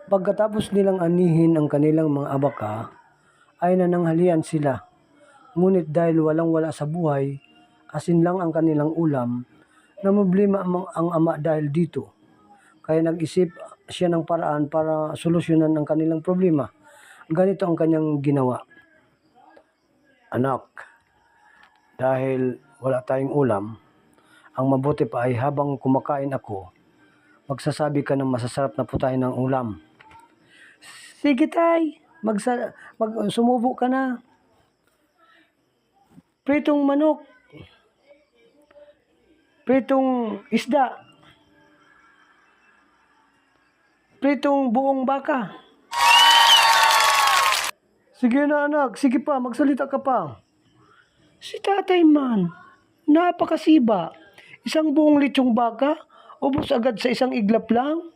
Pagkatapos nilang anihin ang kanilang mga abaka, ay nananghalian sila. Ngunit dahil walang-wala sa buhay, asin lang ang kanilang ulam, namroblema ang ama dahil dito. Kaya nag-isip siya ng paraan para solusyonan ang kanilang problema. Ganito ang kanyang ginawa. Anak, dahil wala tayong ulam, ang mabuti pa ay habang kumakain ako, magsasabi ka ng masasarap na putahe ng ulam. Sige tay, sumubo ka na. Pritong manok, pritong isda, pritong buong baka. Sige na anak, sige pa, magsalita ka pa. Si tatay man, napakasiba. Isang buong litsong baka, ubos agad sa isang iglap lang.